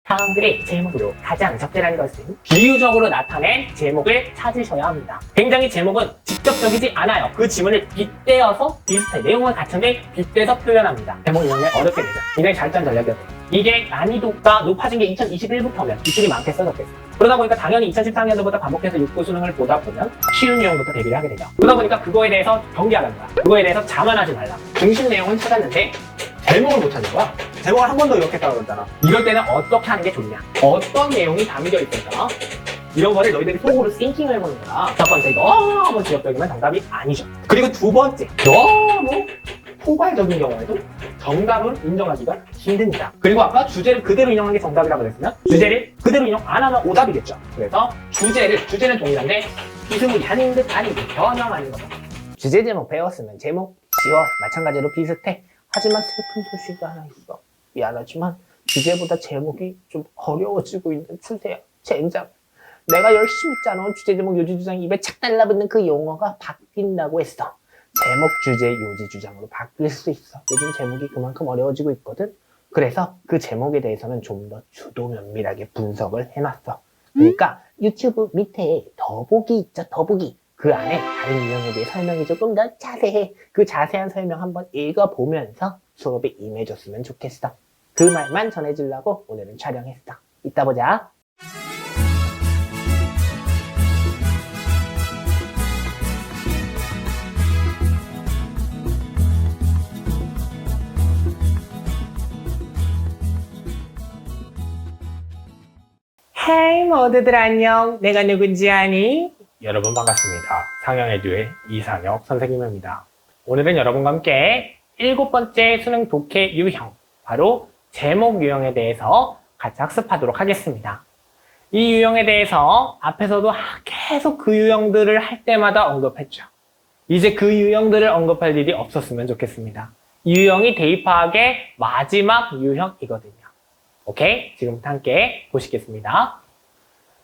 다음 글의 제목으로 가장 적절한 것은 비유적으로 나타낸 제목을 찾으셔야 합니다. 굉장히 제목은 직접적이지 않아요. 그 지문을 빗대어서 비슷해. 내용은 같은데 빗대서 표현합니다. 제목 이용을 어렵게 내죠. 굉장히 잘 짠 전략이었대요. 이게 난이도가 높아진 게 2021부터면 기출이 많게 써졌겠어요. 그러다 보니까 당연히 2014년도부터 반복해서 6구 수능을 보다 보면 쉬운 유형부터 대비를 하게 되죠. 그러다 보니까 그거에 대해서 경계하라는 거야. 그거에 대해서 자만하지 말라. 중심 내용은 찾았는데 제목을 못 찾는 거야. 제목을 한 번 더 이렇게 따라오잖아. 이럴 때는 어떻게 하는 게 좋냐? 어떤 내용이 담겨 있을까? 이런 거를 너희들이 속으로 싱킹을 해보는 거야. 첫 번째, 너무 지역적이면 정답이 아니죠. 그리고 두 번째, 너무 포괄적인 경우에도 정답을 인정하기가 힘듭니다. 그리고 아까 주제를 그대로 인용한 게 정답이라고 그랬으면 주제를 그대로 인용 안 하면 오답이겠죠. 그래서 주제는 동일한데 비스무리 아닌 듯 아닌 듯 변형하는 거죠. 주제 제목 배웠으면 제목 쉬워. 마찬가지로 비슷해. 하지만 슬픈 소식이 하나 있어. 미안하지만 주제보다 제목이 좀 어려워지고 있는 추세야. 젠장. 내가 열심히 짜놓은 주제 제목 요지 주장 입에 착 달라붙는 그 용어가 바뀐다고 했어. 제목 주제 요지 주장으로 바뀔 수 있어. 요즘 제목이 그만큼 어려워지고 있거든. 그래서 그 제목에 대해서는 좀 더 주도 면밀하게 분석을 해놨어. 그러니까 유튜브 밑에 더보기 있죠. 더보기. 그 안에 다른 유형에 대해 설명이 조금 더 자세해. 그 자세한 설명 한번 읽어보면서 수업에 임해줬으면 좋겠어. 그 말만 전해주려고 오늘은 촬영했어. 이따 보자. 헤이 모두들 안녕. 내가 누군지 아니? 여러분 반갑습니다. 상영에듀의 이상혁 선생님입니다. 오늘은 여러분과 함께 7번째 수능 독해 유형, 바로 제목 유형에 대해서 같이 학습하도록 하겠습니다. 이 유형에 대해서 앞에서도 계속 그 유형들을 할 때마다 언급했죠. 이제 그 유형들을 언급할 일이 없었으면 좋겠습니다. 이 유형이 대입파악의 마지막 유형이거든요. 오케이? 지금부터 함께 보시겠습니다.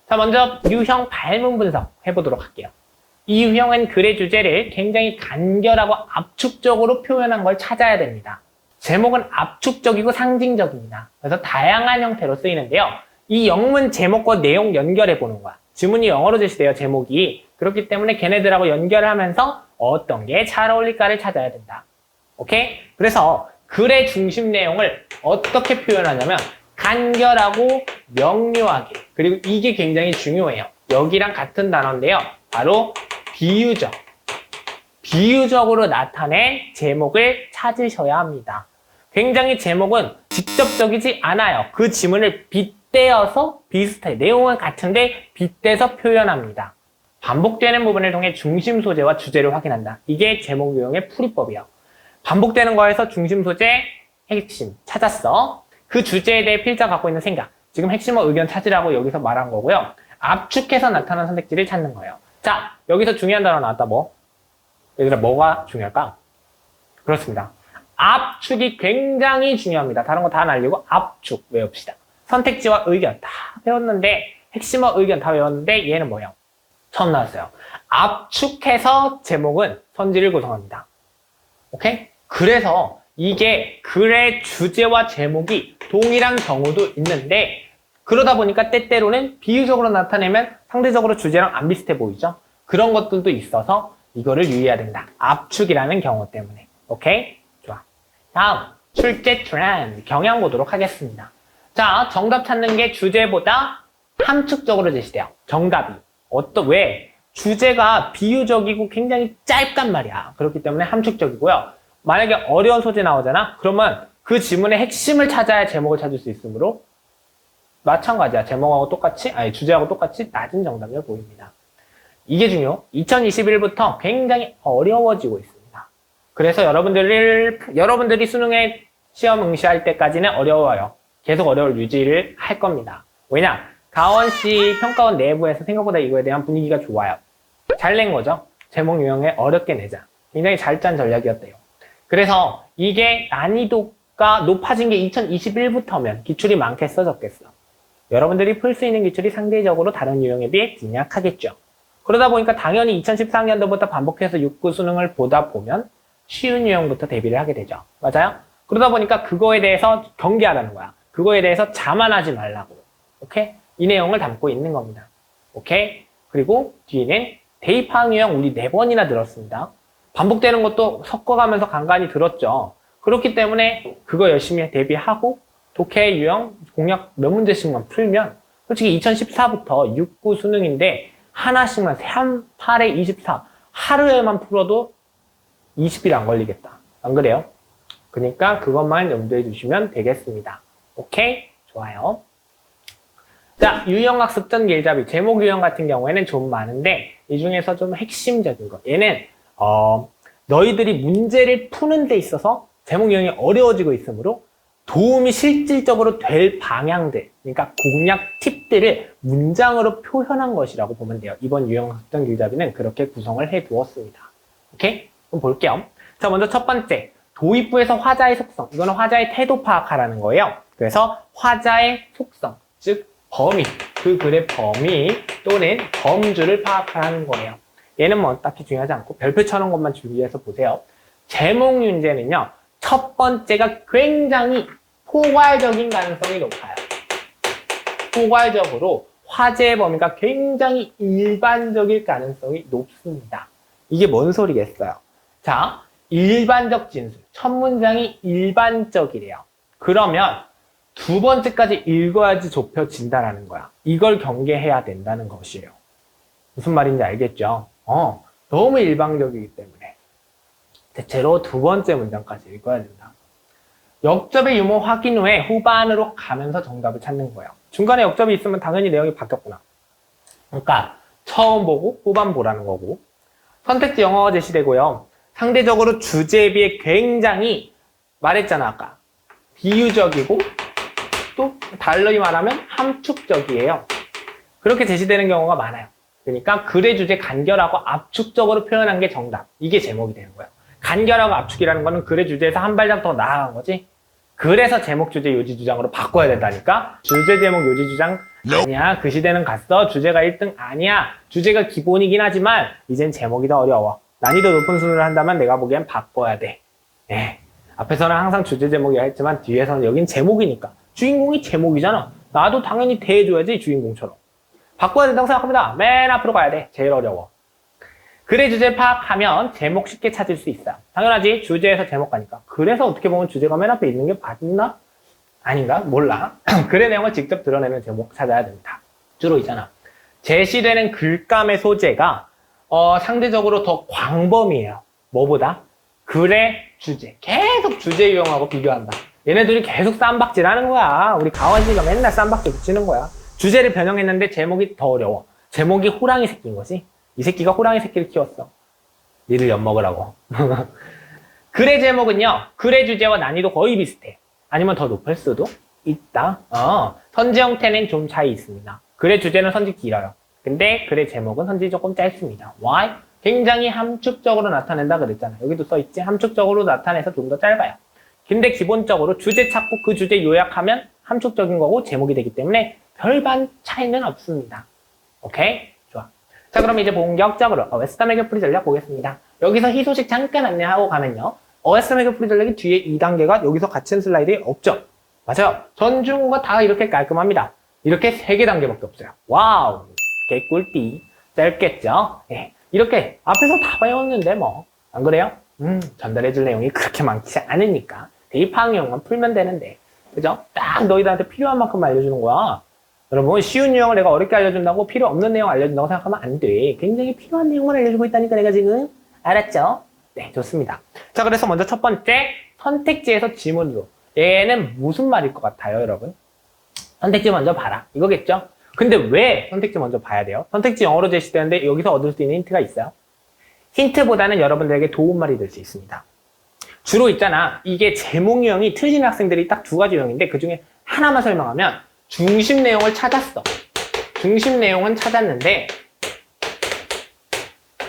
자, 먼저 유형 발문 분석 해보도록 할게요. 이 유형은 글의 주제를 굉장히 간결하고 압축적으로 표현한 걸 찾아야 됩니다. 제목은 압축적이고 상징적입니다. 그래서 다양한 형태로 쓰이는데요. 이 영문 제목과 내용 연결해 보는 거야. 지문이 영어로 제시돼요, 제목이. 그렇기 때문에 걔네들하고 연결을 하면서 어떤 게 잘 어울릴까를 찾아야 된다. 오케이? 그래서 글의 중심 내용을 어떻게 표현하냐면 간결하고 명료하게, 그리고 이게 굉장히 중요해요. 여기랑 같은 단어인데요. 바로 비유적. 비유적으로 나타낸 제목을 찾으셔야 합니다. 굉장히 제목은 직접적이지 않아요. 그 지문을 빗대어서 비슷해. 내용은 같은데 빗대서 표현합니다. 반복되는 부분을 통해 중심 소재와 주제를 확인한다. 이게 제목 유형의 풀이법이에요. 반복되는 거에서 중심 소재, 핵심 찾았어. 그 주제에 대해 필자 갖고 있는 생각, 지금 핵심어 의견 찾으라고 여기서 말한 거고요. 압축해서 나타난 선택지를 찾는 거예요. 자, 여기서 중요한 단어 나왔다. 뭐? 얘들아, 뭐가 중요할까? 그렇습니다. 압축이 굉장히 중요합니다. 다른 거 다 날리고 압축 외웁시다. 선택지와 의견 다 배웠는데, 핵심어 의견 다 외웠는데 얘는 뭐예요? 처음 나왔어요. 압축해서 제목은 선지를 구성합니다. 오케이? 그래서 이게 글의 주제와 제목이 동일한 경우도 있는데, 그러다 보니까 때때로는 비유적으로 나타내면 상대적으로 주제랑 안 비슷해 보이죠? 그런 것들도 있어서 이거를 유의해야 된다. 압축이라는 경우 때문에. 오케이? 좋아. 다음, 출제 트렌드, 경향 보도록 하겠습니다. 자, 정답 찾는 게 주제보다 함축적으로 제시돼요. 정답이. 왜? 주제가 비유적이고 굉장히 짧단 말이야. 그렇기 때문에 함축적이고요. 만약에 어려운 소재 나오잖아? 그러면 그 지문의 핵심을 찾아야 제목을 찾을 수 있으므로 마찬가지야. 제목하고 똑같이, 주제하고 똑같이 낮은 정답을 보입니다. 이게 중요. 2021부터 굉장히 어려워지고 있습니다. 그래서 여러분들이 수능에 시험 응시할 때까지는 어려워요. 계속 어려울 유지를 할 겁니다. 왜냐? 가원시 평가원 내부에서 생각보다 이거에 대한 분위기가 좋아요. 잘 낸 거죠? 제목 유형에 어렵게 내자. 굉장히 잘 짠 전략이었대요. 그래서 이게 난이도가 높아진 게 2021부터면 기출이 많게 써졌겠어. 여러분들이 풀 수 있는 기출이 상대적으로 다른 유형에 비해 빈약하겠죠. 그러다 보니까 당연히 2014년도부터 반복해서 6구 수능을 보다 보면 쉬운 유형부터 대비를 하게 되죠. 맞아요? 그러다 보니까 그거에 대해서 경계하라는 거야. 그거에 대해서 자만하지 말라고. 오케이? 이 내용을 담고 있는 겁니다. 오케이? 그리고 뒤에는 대입하항 유형 우리 4번이나 들었습니다. 반복되는 것도 섞어가면서 간간히 들었죠. 그렇기 때문에 그거 열심히 대비하고 독해 유형 공략 몇 문제씩만 풀면 솔직히 2014부터 6, 9 수능인데 하나씩만 3, 8에 24 하루에만 풀어도 20일 안 걸리겠다. 안 그래요? 그러니까 그것만 염두해 주시면 되겠습니다. 오케이? 좋아요. 자, 유형학습 전 길잡이 제목 유형 같은 경우에는 좀 많은데 이 중에서 좀 핵심적인 거 얘는 너희들이 문제를 푸는 데 있어서 제목 유형이 어려워지고 있으므로 도움이 실질적으로 될 방향들, 그러니까 공략 팁들을 문장으로 표현한 것이라고 보면 돼요. 이번 유형학습 전 길잡이는 그렇게 구성을 해 두었습니다. 오케이? 그럼 볼게요. 자, 먼저 첫 번째 도입부에서 화자의 속성, 이거는 화자의 태도 파악하라는 거예요. 그래서 화자의 속성, 즉 범위, 그 글의 범위 또는 범주를 파악하라는 거예요. 얘는 뭐 딱히 중요하지 않고 별표 쳐놓은 것만 준비해서 보세요. 제목 윤제는요, 첫 번째가 굉장히 포괄적인 가능성이 높아요. 포괄적으로 화제의 범위가 굉장히 일반적일 가능성이 높습니다. 이게 뭔 소리겠어요? 자, 일반적 진술, 첫 문장이 일반적이래요. 그러면 두 번째까지 읽어야지 좁혀진다라는 거야. 이걸 경계해야 된다는 것이에요. 무슨 말인지 알겠죠? 너무 일방적이기 때문에 대체로 두 번째 문장까지 읽어야 된다. 역접의 유무 확인 후에 후반으로 가면서 정답을 찾는 거예요. 중간에 역접이 있으면 당연히 내용이 바뀌었구나. 그러니까 처음 보고 후반 보라는 거고, 선택지 영어가 제시되고요. 상대적으로 주제에 비해 굉장히 말했잖아 아까 비유적이고 또 달리 말하면 함축적이에요. 그렇게 제시되는 경우가 많아요. 그러니까 글의 주제 간결하고 압축적으로 표현한 게 정답. 이게 제목이 되는 거예요. 간결하고 압축이라는 거는 글의 주제에서 한 발짝 더 나아간 거지. 그래서 제목, 주제, 요지, 주장으로 바꿔야 된다니까. 주제, 제목, 요지, 주장 아니야. 그 시대는 갔어. 주제가 1등 아니야. 주제가 기본이긴 하지만 이젠 제목이 더 어려워. 난이도 높은 순으로 한다면 내가 보기엔 바꿔야 돼. 앞에서는 항상 주제, 제목이라 했지만 뒤에서는 여긴 제목이니까. 주인공이 제목이잖아. 나도 당연히 대해줘야지 주인공처럼. 바꿔야 된다고 생각합니다. 맨 앞으로 가야 돼. 제일 어려워. 글의 주제 파악하면 제목 쉽게 찾을 수 있어요. 당연하지. 주제에서 제목 가니까. 그래서 어떻게 보면 주제가 맨 앞에 있는 게 맞나? 아닌가? 몰라. 글의 내용을 직접 드러내는 제목 찾아야 됩니다. 주로 있잖아. 제시되는 글감의 소재가 상대적으로 더 광범위해요. 뭐보다? 글의 주제. 계속 주제 유형하고 비교한다. 얘네들이 계속 쌈박질하는 거야. 우리 가원씨가 맨날 쌈박질 붙이는 거야. 주제를 변형했는데 제목이 더 어려워. 제목이 호랑이 새끼인 거지. 이 새끼가 호랑이 새끼를 키웠어. 니를 엿먹으라고. 글의 제목은요, 글의 주제와 난이도 거의 비슷해. 아니면 더 높을 수도 있다. 선지 형태는 좀 차이 있습니다. 글의 주제는 선지 길어요. 근데 글의 제목은 선지 조금 짧습니다. Why? 굉장히 함축적으로 나타낸다 그랬잖아. 여기도 써있지? 함축적으로 나타내서 좀 더 짧아요. 근데 기본적으로 주제 찾고 그 주제 요약하면 함축적인 거고 제목이 되기 때문에 별반 차이는 없습니다. 오케이? 좋아. 자, 그럼 이제 본격적으로 OS 매교풀이 전략 보겠습니다. 여기서 희소식 잠깐 안내하고 가면요. OS 매교풀이 전략이 뒤에 2단계가 여기서 같은 슬라이드에 없죠? 맞아요. 전 중국어 다 이렇게 깔끔합니다. 이렇게 3개 단계밖에 없어요. 와우! 개꿀띠. 짧겠죠? 예. 이렇게 앞에서 다 배웠는데 뭐. 안 그래요? 전달해줄 내용이 그렇게 많지 않으니까. 대입하항 유형만 풀면 되는데. 그죠? 딱 너희들한테 필요한 만큼 알려주는 거야. 여러분, 쉬운 유형을 내가 어렵게 알려준다고 필요 없는 내용 알려준다고 생각하면 안 돼. 굉장히 필요한 내용만 알려주고 있다니까 내가 지금. 알았죠? 네, 좋습니다. 자, 그래서 먼저 첫 번째, 선택지에서 지문으로. 얘는 무슨 말일 것 같아요, 여러분? 선택지 먼저 봐라. 이거겠죠? 근데 왜 선택지 먼저 봐야 돼요? 선택지 영어로 제시되는데 여기서 얻을 수 있는 힌트가 있어요. 힌트보다는 여러분들에게 도움말이 될 수 있습니다. 주로 있잖아. 이게 제목 유형이 틀린 학생들이 딱 2가지 유형인데 그 중에 하나만 설명하면 중심 내용을 찾았어. 중심 내용은 찾았는데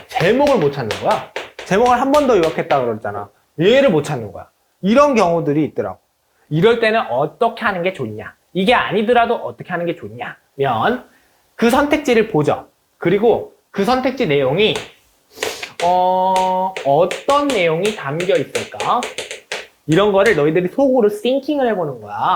제목을 못 찾는 거야. 제목을 한 번 더 요약했다 그랬잖아. 얘를 못 찾는 거야. 이런 경우들이 있더라고. 이럴 때는 어떻게 하는 게 좋냐? 이게 아니더라도 어떻게 하는 게 좋냐면 그 선택지를 보죠. 그리고 그 선택지 내용이 어떤 내용이 담겨 있을까? 이런 거를 너희들이 속으로 싱킹을 해보는 거야.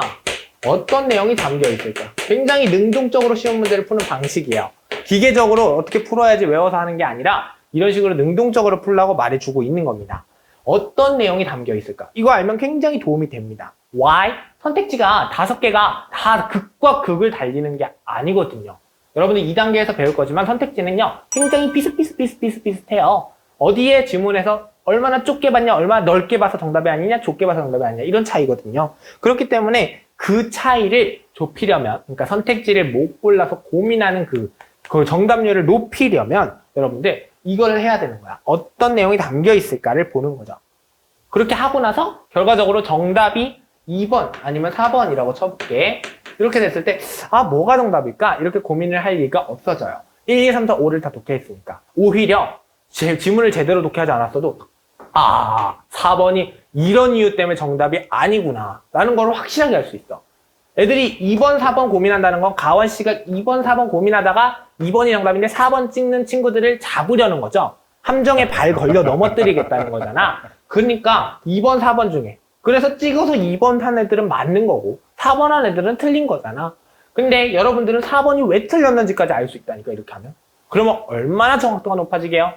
어떤 내용이 담겨 있을까? 굉장히 능동적으로 쉬운 문제를 푸는 방식이에요. 기계적으로 어떻게 풀어야지 외워서 하는 게 아니라 이런 식으로 능동적으로 풀라고 말해주고 있는 겁니다. 어떤 내용이 담겨 있을까? 이거 알면 굉장히 도움이 됩니다. Why? 선택지가 5개가 다 극과 극을 달리는 게 아니거든요. 여러분들 2단계에서 배울 거지만 선택지는요, 굉장히 비슷해요. 어디에 지문에서 얼마나 좁게 봤냐, 얼마나 넓게 봐서 정답이 아니냐, 좁게 봐서 정답이 아니냐, 이런 차이거든요. 그렇기 때문에 그 차이를 좁히려면, 그러니까 선택지를 못 골라서 고민하는 그 정답률을 높이려면 여러분들 이걸 해야 되는 거야. 어떤 내용이 담겨 있을까를 보는 거죠. 그렇게 하고 나서 결과적으로 정답이 2번 아니면 4번이라고 쳐볼게. 이렇게 됐을 때 뭐가 정답일까? 이렇게 고민을 할 이유가 없어져요. 1, 2, 3, 4, 5를 다 독해했으니까. 오히려 지문을 제대로 독해하지 않았어도 4번이 이런 이유 때문에 정답이 아니구나 라는 걸 확실하게 알 수 있어. 애들이 2번, 4번 고민한다는 건 가원 씨가 2번, 4번 고민하다가 2번이 정답인데 4번 찍는 친구들을 잡으려는 거죠. 함정에 발 걸려 넘어뜨리겠다는 거잖아. 그러니까 2번, 4번 중에 그래서 찍어서 2번 한 애들은 맞는 거고 4번 한 애들은 틀린 거잖아. 근데 여러분들은 4번이 왜 틀렸는지까지 알 수 있다니까 이렇게 하면. 그러면 얼마나 정확도가 높아지게요?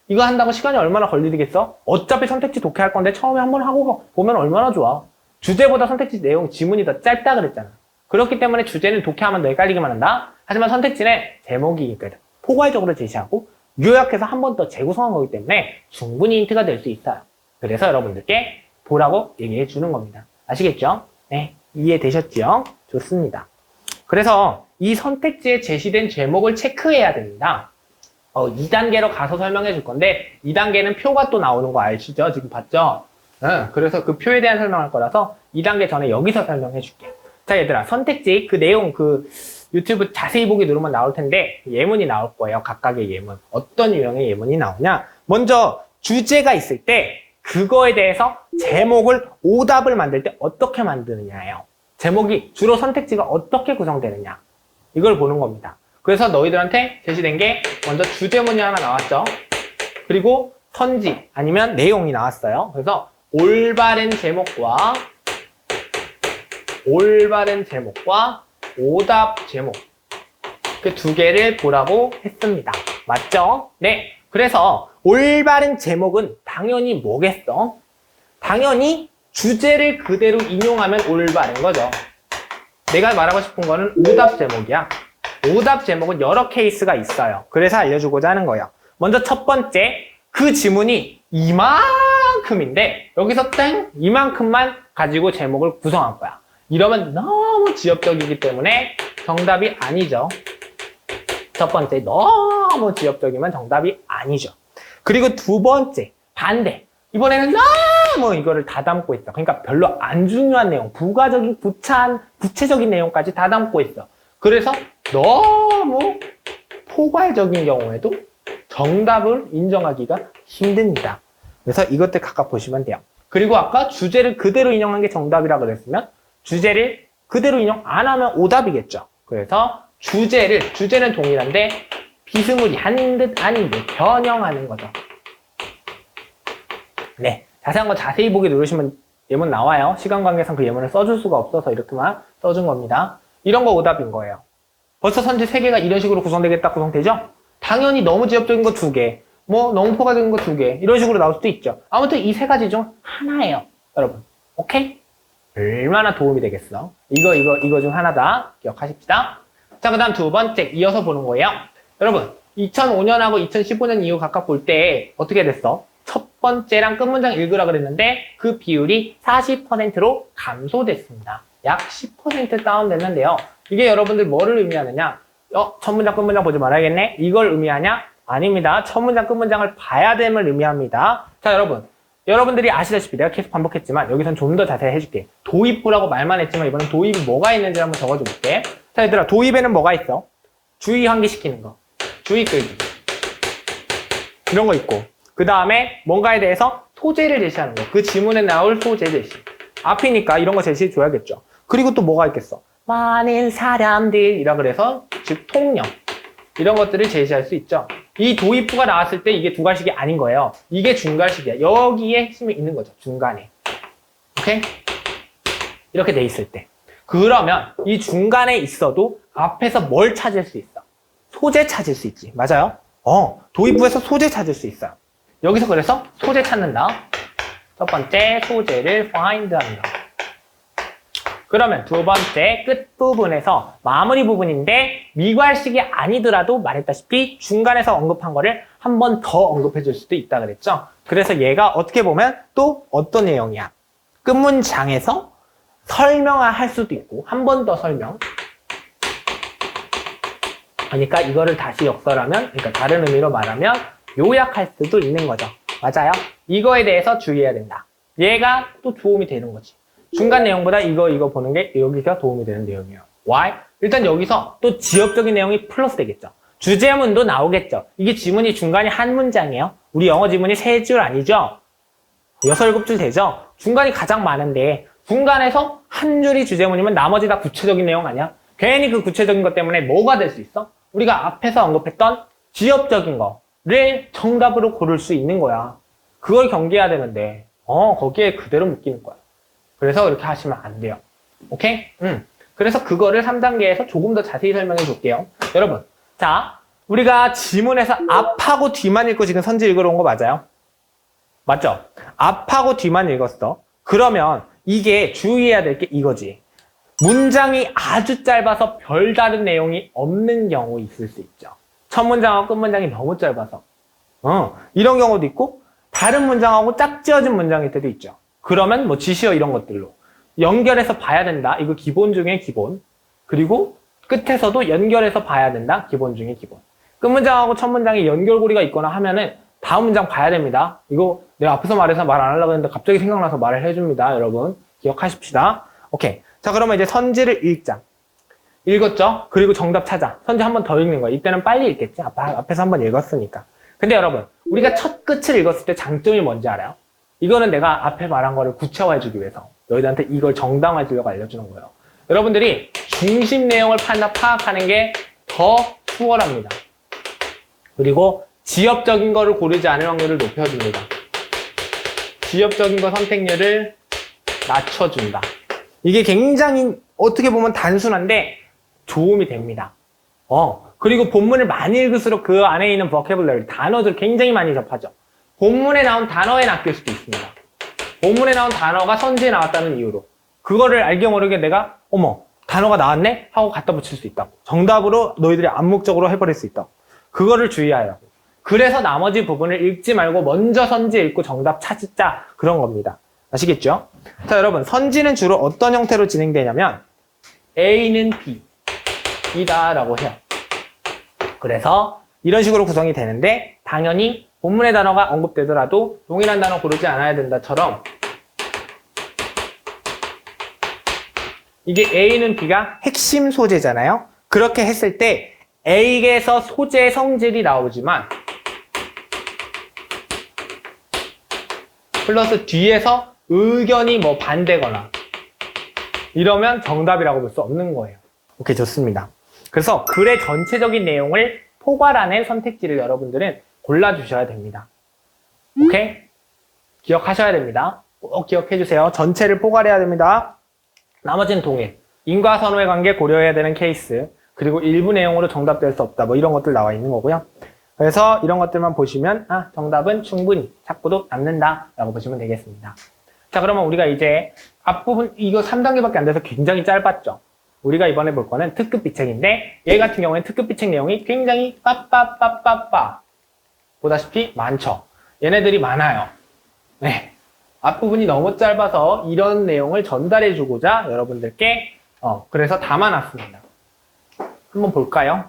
이거 한다고 시간이 얼마나 걸리겠어? 어차피 선택지 독해할 건데 처음에 한번 하고 보면 얼마나 좋아. 주제보다 선택지 내용 지문이 더 짧다 그랬잖아. 그렇기 때문에 주제는 독해하면 더 헷갈리게만 한다. 하지만 선택지는 제목이 있거든. 포괄적으로 제시하고 요약해서 한 번 더 재구성한 거기 때문에 충분히 힌트가 될 수 있어요. 그래서 여러분들께 보라고 얘기해 주는 겁니다. 아시겠죠? 네, 이해되셨죠? 좋습니다. 그래서 이 선택지에 제시된 제목을 체크해야 됩니다. 2단계로 가서 설명해 줄 건데 2단계는 표가 또 나오는 거 아시죠? 지금 봤죠? 그래서 그 표에 대한 설명할 거라서 2단계 전에 여기서 설명해 줄게. 자, 얘들아, 선택지 그 내용 유튜브 자세히 보기 누르면 나올 텐데 예문이 나올 거예요. 각각의 예문. 어떤 유형의 예문이 나오냐? 먼저 주제가 있을 때 그거에 대해서 제목을 오답을 만들 때 어떻게 만드느냐예요. 제목이 주로 선택지가 어떻게 구성되느냐. 이걸 보는 겁니다. 그래서 너희들한테 제시된 게 먼저 주제문이 하나 나왔죠. 그리고 선지 아니면 내용이 나왔어요. 그래서 올바른 제목과 오답 제목 그 두 개를 보라고 했습니다. 맞죠? 네. 그래서 올바른 제목은 당연히 뭐겠어? 당연히 주제를 그대로 인용하면 올바른 거죠. 내가 말하고 싶은 거는 오답 제목이야. 오답 제목은 여러 케이스가 있어요. 그래서 알려주고자 하는 거예요. 먼저 첫 번째, 그 지문이 이만큼인데 여기서 땡! 이만큼만 가지고 제목을 구성한 거야. 이러면 너무 지엽적이기 때문에 정답이 아니죠. 첫 번째, 너무 지엽적이면 정답이 아니죠. 그리고 두 번째, 반대. 이번에는 너무 이거를 다 담고 있어. 그러니까 별로 안 중요한 내용, 부가적인, 구체적인 내용까지 다 담고 있어. 그래서 너무 포괄적인 경우에도 정답을 인정하기가 힘듭니다. 그래서 이것들 각각 보시면 돼요. 그리고 아까 주제를 그대로 인용한 게 정답이라 그랬으면 주제를 그대로 인용 안 하면 오답이겠죠. 그래서 주제는 동일한데 비스무리한 듯 아닌 듯 변형하는 거죠. 네, 자세한 거 자세히 보기 누르시면 예문 나와요. 시간 관계상 그 예문을 써줄 수가 없어서 이렇게만 써준 겁니다. 이런 거 오답인 거예요. 벌써 선지 3개가 이런 식으로 구성되겠다 구성되죠? 당연히 너무 지엽적인 거 2개, 너무 포괄적인 거 2개 이런 식으로 나올 수도 있죠. 아무튼 이 3가지 중 하나예요. 여러분, 오케이? 얼마나 도움이 되겠어? 이거 중 하나다. 기억하십시다. 자, 그 다음 두 번째 이어서 보는 거예요. 여러분, 2005년하고 2015년 이후 각각 볼 때 어떻게 됐어? 첫 번째랑 끝 문장 읽으라 그랬는데 그 비율이 40%로 감소됐습니다. 약 10% 다운됐는데요. 이게 여러분들 뭐를 의미하느냐? 첫 문장 끝 문장 보지 말아야겠네? 이걸 의미하냐? 아닙니다. 첫 문장 끝 문장을 봐야 됨을 의미합니다. 자, 여러분들이 아시다시피 내가 계속 반복했지만 여기선 좀 더 자세히 해줄게. 도입부라고 말만 했지만 이번엔 도입이 뭐가 있는지 한번 적어줘 볼게. 자, 얘들아, 도입에는 뭐가 있어? 주의 환기시키는 거, 주의 끌기 이런 거 있고, 그 다음에 뭔가에 대해서 소재를 제시하는 거, 그 지문에 나올 소재 제시. 앞이니까 이런 거 제시해 줘야겠죠. 그리고 또 뭐가 있겠어? 많은 사람들이라 그래서 즉 통령 이런 것들을 제시할 수 있죠. 이 도입부가 나왔을 때 이게 두괄식이 아닌 거예요. 이게 중괄식이야. 여기에 핵심이 있는 거죠. 중간에. 오케이? 이렇게 돼 있을 때. 그러면 이 중간에 있어도 앞에서 뭘 찾을 수 있어? 소재 찾을 수 있지. 맞아요? 도입부에서 소재 찾을 수 있어요. 여기서 그래서 소재 찾는다. 첫 번째 소재를 find 한다. 그러면 두 번째 끝부분에서 마무리 부분인데 미괄식이 아니더라도 말했다시피 중간에서 언급한 거를 한 번 더 언급해 줄 수도 있다 그랬죠. 그래서 얘가 어떻게 보면 또 어떤 내용이야? 끝문장에서 설명할 수도 있고 한 번 더 설명. 그러니까 이거를 다시 역설하면, 그러니까 다른 의미로 말하면 요약할 수도 있는 거죠. 맞아요? 이거에 대해서 주의해야 된다. 얘가 또 도움이 되는 거지. 중간 내용보다 이거 보는 게 여기가 도움이 되는 내용이에요. Why? 일단 여기서 또 지역적인 내용이 플러스 되겠죠. 주제문도 나오겠죠. 이게 지문이 중간이 한 문장이에요. 우리 영어 지문이 3줄 아니죠? 6, 7줄 되죠? 중간이 가장 많은데 중간에서 한 줄이 주제문이면 나머지 다 구체적인 내용 아니야? 괜히 그 구체적인 것 때문에 뭐가 될 수 있어? 우리가 앞에서 언급했던 지역적인 거를 정답으로 고를 수 있는 거야. 그걸 경계해야 되는데 거기에 그대로 묶이는 거야. 그래서 이렇게 하시면 안 돼요. 오케이? 그래서 그거를 3단계에서 조금 더 자세히 설명해 줄게요. 여러분, 자, 우리가 지문에서 앞하고 뒤만 읽고 지금 선지 읽으러 온 거 맞아요? 맞죠? 앞하고 뒤만 읽었어. 그러면 이게 주의해야 될 게 이거지. 문장이 아주 짧아서 별다른 내용이 없는 경우 있을 수 있죠. 첫 문장하고 끝 문장이 너무 짧아서. 이런 경우도 있고 다른 문장하고 짝지어진 문장일 때도 있죠. 그러면 뭐 지시어 이런 것들로 연결해서 봐야 된다. 이거 기본 중에 기본. 그리고 끝에서도 연결해서 봐야 된다. 기본 중에 기본. 끝 문장하고 첫 문장에 연결고리가 있거나 하면은 다음 문장 봐야 됩니다. 이거 내가 앞에서 말해서 말 안 하려고 했는데 갑자기 생각나서 말을 해줍니다. 여러분 기억하십시다. 오케이. 자, 그러면 이제 선지를 읽자. 읽었죠? 그리고 정답 찾아. 선지 한 번 더 읽는 거야. 이때는 빨리 읽겠지. 앞에서 한 번 읽었으니까. 근데 여러분, 우리가 첫 끝을 읽었을 때 장점이 뭔지 알아요? 이거는 내가 앞에 말한 거를 구체화해주기 위해서 너희들한테 이걸 정당화해주려고 알려주는 거예요. 여러분들이 중심 내용을 파악하는 게 더 수월합니다. 그리고 지엽적인 거를 고르지 않을 확률을 높여줍니다. 지엽적인 거 선택률을 낮춰준다. 이게 굉장히 어떻게 보면 단순한데 도움이 됩니다. 그리고 본문을 많이 읽을수록 그 안에 있는 vocabulary, 단어들 굉장히 많이 접하죠. 본문에 나온 단어에 낚일 수도 있습니다. 본문에 나온 단어가 선지에 나왔다는 이유로 그거를 알게 모르게 내가 단어가 나왔네? 하고 갖다 붙일 수 있다고. 정답으로 너희들이 암묵적으로 해버릴 수 있다고. 그거를 주의하라고. 그래서 나머지 부분을 읽지 말고 먼저 선지 읽고 정답 찾자, 그런 겁니다. 아시겠죠? 자, 여러분, 선지는 주로 어떤 형태로 진행되냐면 A는 B이다 라고 해요. 그래서 이런 식으로 구성이 되는데 당연히 본문의 단어가 언급되더라도 동일한 단어 고르지 않아야 된다처럼 이게 A는 B가 핵심 소재잖아요. 그렇게 했을 때 A에서 소재 성질이 나오지만 플러스 뒤에서 의견이 뭐 반대거나 이러면 정답이라고 볼 수 없는 거예요. 오케이, 좋습니다. 그래서 글의 전체적인 내용을 포괄하는 선택지를 여러분들은 골라주셔야 됩니다. 오케이? 기억하셔야 됩니다. 꼭 기억해 주세요. 전체를 포괄해야 됩니다. 나머지는 동일. 인과 선호의 관계 고려해야 되는 케이스, 그리고 일부 내용으로 정답될 수 없다, 뭐 이런 것들 나와 있는 거고요. 그래서 이런 것들만 보시면 정답은 충분히 찾고도 남는다 라고 보시면 되겠습니다. 자, 그러면 우리가 이제 앞부분 이거 3단계밖에 안 돼서 굉장히 짧았죠. 우리가 이번에 볼 거는 특급 비책인데 얘 같은 경우에는 특급 비책 내용이 굉장히 빠빠빠빠빠 보다시피 많죠. 얘네들이 많아요. 네. 앞부분이 너무 짧아서 이런 내용을 전달해 주고자 여러분들께 그래서 담아놨습니다. 한번 볼까요?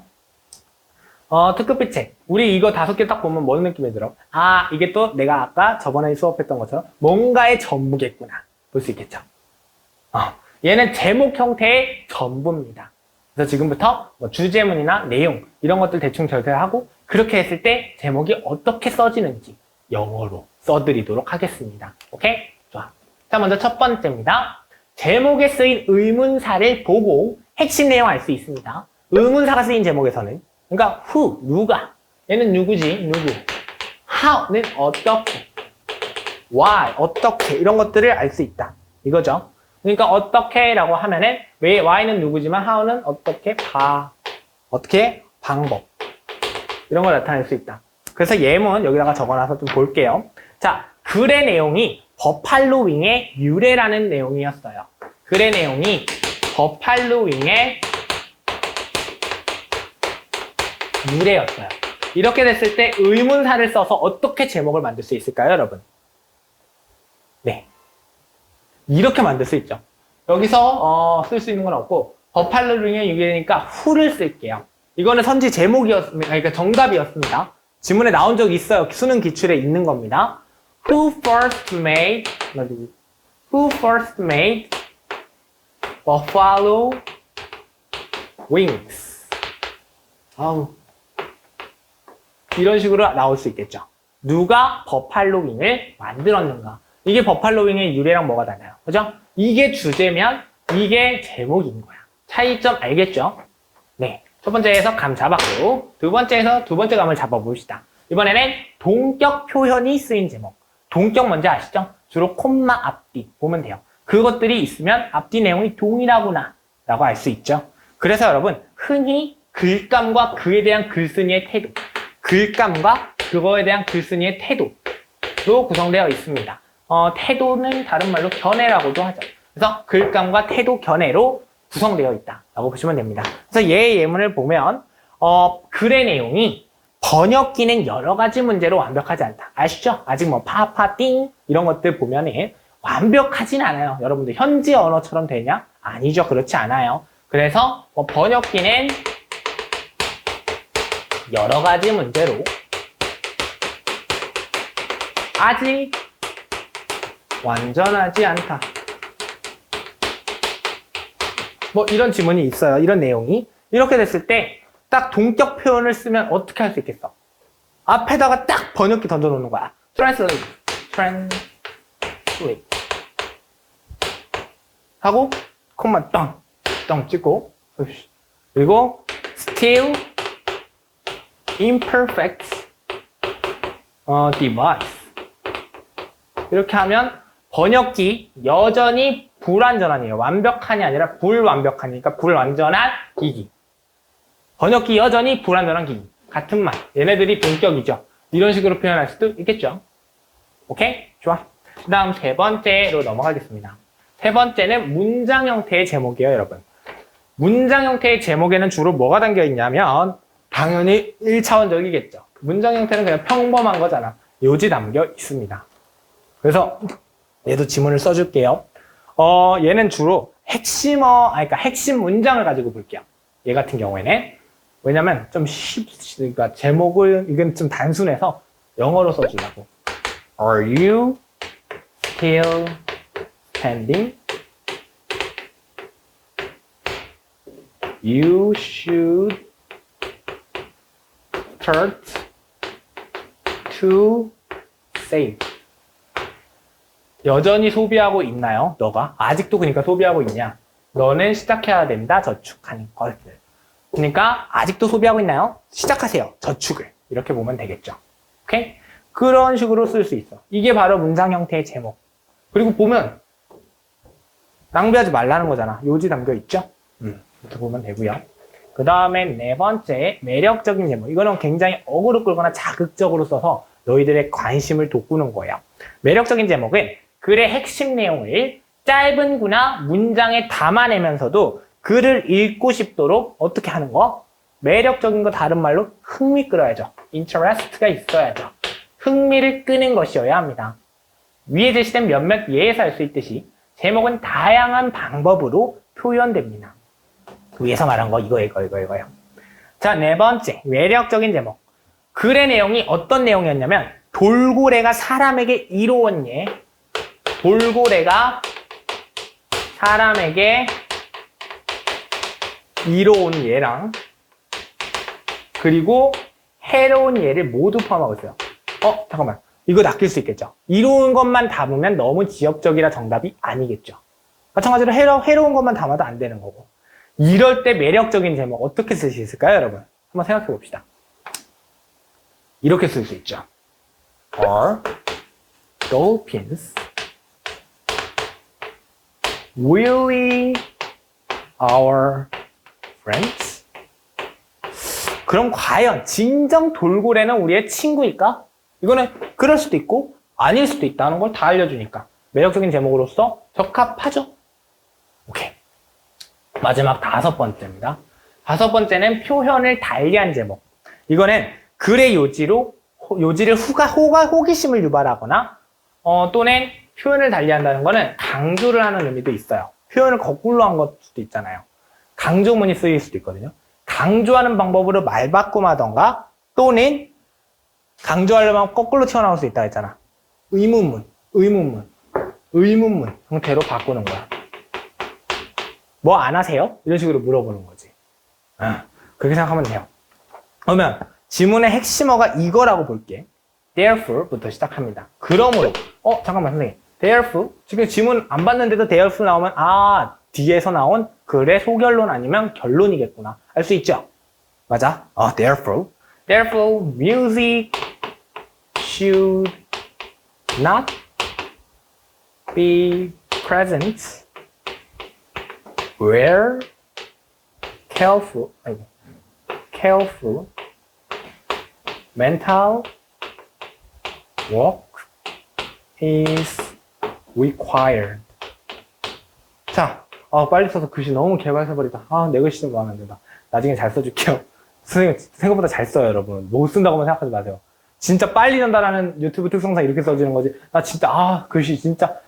특급비 책. 우리 이거 5개 딱 보면 뭔 느낌이 들어? 이게 또 내가 아까 저번에 수업했던 것처럼 뭔가의 전부겠구나. 볼 수 있겠죠? 얘는 제목 형태의 전부입니다. 그래서 지금부터 뭐 주제문이나 내용 이런 것들 대충 절대하고 그렇게 했을 때 제목이 어떻게 써지는지 영어로 써드리도록 하겠습니다. 오케이? 좋아. 자, 먼저 첫 번째입니다. 제목에 쓰인 의문사를 보고 핵심 내용 알 수 있습니다. 의문사가 쓰인 제목에서는 그러니까 who, 누가, 얘는 누구지, 누구, how는 어떻게, why, 어떻게 이런 것들을 알 수 있다. 이거죠. 그러니까 어떻게 라고 하면은 왜 why는 누구지만 how는 어떻게 어떻게 방법 이런 걸 나타낼 수 있다. 그래서 예문 여기다가 적어놔서 좀 볼게요. 자, 글의 내용이 버팔로 윙의 유래라는 내용이었어요. 글의 내용이 버팔로 윙의 유래였어요. 이렇게 됐을 때 의문사를 써서 어떻게 제목을 만들 수 있을까요, 여러분? 네. 이렇게 만들 수 있죠. 여기서 쓸 수 있는 건 없고 버팔로 윙의 유래니까 who를 쓸게요. 이거는 선지 제목이었습니다. 그러니까 정답이었습니다. 지문에 나온 적이 있어요. 수능 기출에 있는 겁니다. Who first made buffalo wings? 이런 식으로 나올 수 있겠죠. 누가 버팔로 윙을 만들었는가? 이게 버팔로 윙의 유래랑 뭐가 다르나요? 그죠? 이게 주제면 이게 제목인 거야. 차이점 알겠죠? 네. 첫 번째에서 감 잡았고, 두 번째 감을 잡아봅시다. 이번에는 동격 표현이 쓰인 제목. 동격 뭔지 아시죠? 주로 콤마 앞뒤 보면 돼요. 그것들이 있으면 앞뒤 내용이 동일하구나 라고 알 수 있죠. 그래서 여러분 흔히 글감과 그에 대한 글쓴이의 태도, 글감과 그거에 대한 글쓴이의 태도로 구성되어 있습니다. 태도는 다른 말로 견해라고도 하죠. 그래서 글감과 태도 견해로 구성되어 있다라고 보시면 됩니다. 그래서 예문을 보면 글의 내용이 번역기는 여러 가지 문제로 완벽하지 않다. 아시죠? 아직 뭐 띵 이런 것들 보면은 완벽하진 않아요. 여러분들 현지 언어처럼 되냐? 아니죠. 그렇지 않아요. 그래서 번역기는 여러 가지 문제로 아직 완전하지 않다. 이런 지문이 있어요. 이런 내용이. 이렇게 됐을 때 딱 동격 표현을 쓰면 어떻게 할 수 있겠어? 앞에다가 딱 번역기 던져놓는 거야. translate 하고 콤마 땅 찍고 그리고 still imperfect device 이렇게 하면 번역기 여전히 불완전한이에요. 완벽한이 아니라 불완벽하니까 불완전한 기기. 번역기 여전히 불완전한 기기. 같은 말. 얘네들이 본격이죠. 이런 식으로 표현할 수도 있겠죠. 오케이? 좋아. 그 다음 세 번째로 넘어가겠습니다. 세 번째는 문장 형태의 제목이에요, 여러분. 문장 형태의 제목에는 주로 뭐가 담겨 있냐면 당연히 1차원적이겠죠. 문장 형태는 그냥 평범한 거잖아. 요지 담겨 있습니다. 그래서 얘도 지문을 써줄게요. 얘는 주로 그러니까 핵심 문장을 가지고 볼게요. 얘 같은 경우에는. 왜냐면 좀 그러니까 제목을, 이건 좀 단순해서 영어로 써주려고. Are you still standing? You should start to save. 여전히 소비하고 있나요? 너가? 아직도 그러니까 소비하고 있냐? 너는 시작해야 된다, 저축하는 것을. 그러니까 아직도 소비하고 있나요? 시작하세요, 저축을. 이렇게 보면 되겠죠. 오케이? 그런 식으로 쓸 수 있어. 이게 바로 문장 형태의 제목. 그리고 보면 낭비하지 말라는 거잖아. 요지 담겨 있죠? 이렇게 보면 되고요. 그 다음에 네 번째, 매력적인 제목. 이거는 굉장히 어그로 끌거나 자극적으로 써서 너희들의 관심을 돋구는 거예요. 매력적인 제목은 글의 핵심 내용을 짧은 구나 문장에 담아내면서도 글을 읽고 싶도록 어떻게 하는 거? 매력적인 거 다른 말로 흥미 끌어야죠. interest가 있어야죠. 흥미를 끄는 것이어야 합니다. 위에 제시된 몇몇 예에서 알 수 있듯이 제목은 다양한 방법으로 표현됩니다. 위에서 말한 거 이거예요. 자, 네 번째, 매력적인 제목. 글의 내용이 어떤 내용이었냐면 돌고래가 사람에게 이로운 예. 돌고래가 사람에게 이로운 예랑 그리고 해로운 예를 모두 포함하고 있어요. 잠깐만. 이거 낚일 수 있겠죠? 이로운 것만 담으면 너무 지역적이라 정답이 아니겠죠. 마찬가지로 해로운 것만 담아도 안 되는 거고. 이럴 때 매력적인 제목 어떻게 쓸 수 있을까요, 여러분? 한번 생각해 봅시다. 이렇게 쓸 수 있죠. Or dolphins really our friends? 그럼 과연 진정 돌고래는 우리의 친구일까? 이거는 그럴 수도 있고 아닐 수도 있다는 걸 다 알려주니까 매력적인 제목으로서 적합하죠. 오케이. 마지막 5번째입니다. 5번째는 표현을 달리한 제목. 이거는 글의 요지를 호기심을 유발하거나 또는 표현을 달리한다는 거는 강조를 하는 의미도 있어요. 표현을 거꾸로 한 것도 있잖아요. 강조문이 쓰일 수도 있거든요. 강조하는 방법으로 말바꿈하던가 또는 강조하려면 거꾸로 튀어나올 수 있다 했잖아. 의문문 형태로 바꾸는 거야. 뭐 안 하세요? 이런 식으로 물어보는 거지. 그렇게 생각하면 돼요. 그러면 지문의 핵심어가 이거라고 볼게. Therefore부터 시작합니다. 그러므로 잠깐만 선생님. Therefore 지금 지문 안 봤는데도 therefore 나오면 뒤에서 나온 글의 소결론 아니면 결론이겠구나 알 수 있죠? 맞아. Therefore music should not be present where careful mental work is required. 자, 빨리 써서 글씨 너무 개발해버리다. 내 글씨 좀 마음에 안 든다. 나중에 잘 써줄게요. 선생님, 생각보다 잘 써요, 여러분. 못 쓴다고만 생각하지 마세요. 진짜 빨리 전달하는 유튜브 특성상 이렇게 써지는 거지. 나 진짜, 글씨 진짜,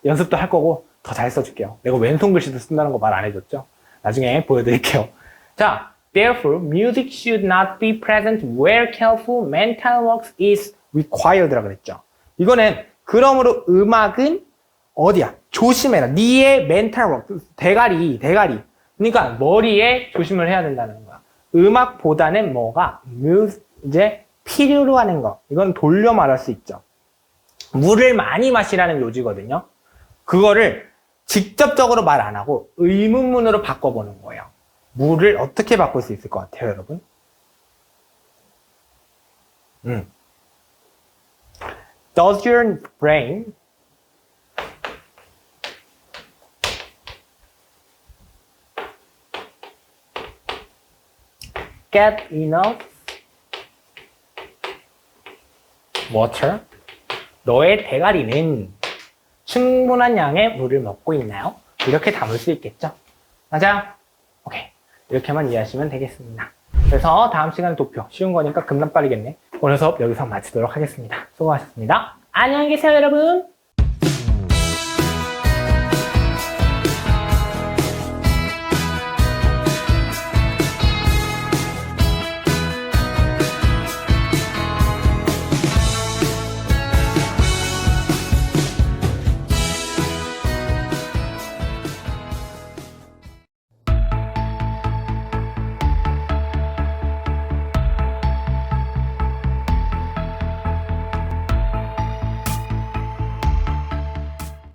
연습도 할 거고, 더 잘 써줄게요. 내가 왼손 글씨도 쓴다는 거 말 안 해줬죠? 나중에 보여드릴게요. 자, therefore, music should not be present where careful mental work is required라고 그랬죠. 이거는, 그러므로 음악은 어디야? 조심해라. 니의 mental work, 대가리. 그러니까 머리에 조심을 해야 된다는 거야. 음악보다는 뭐가? 이제 필요로 하는 거. 이건 돌려 말할 수 있죠. 물을 많이 마시라는 요지거든요. 그거를 직접적으로 말 안 하고 의문문으로 바꿔보는 거예요. 물을 어떻게 바꿀 수 있을 것 같아요, 여러분? Does your brain get enough water? 너의 대가리는 충분한 양의 물을 먹고 있나요? 이렇게 담을 수 있겠죠? 맞아요? 오케이. 이렇게만 이해하시면 되겠습니다. 그래서 다음 시간에 도표. 쉬운 거니까 금방 빠르겠네. 오늘 수업 여기서 마치도록 하겠습니다. 수고하셨습니다. 안녕히 계세요, 여러분.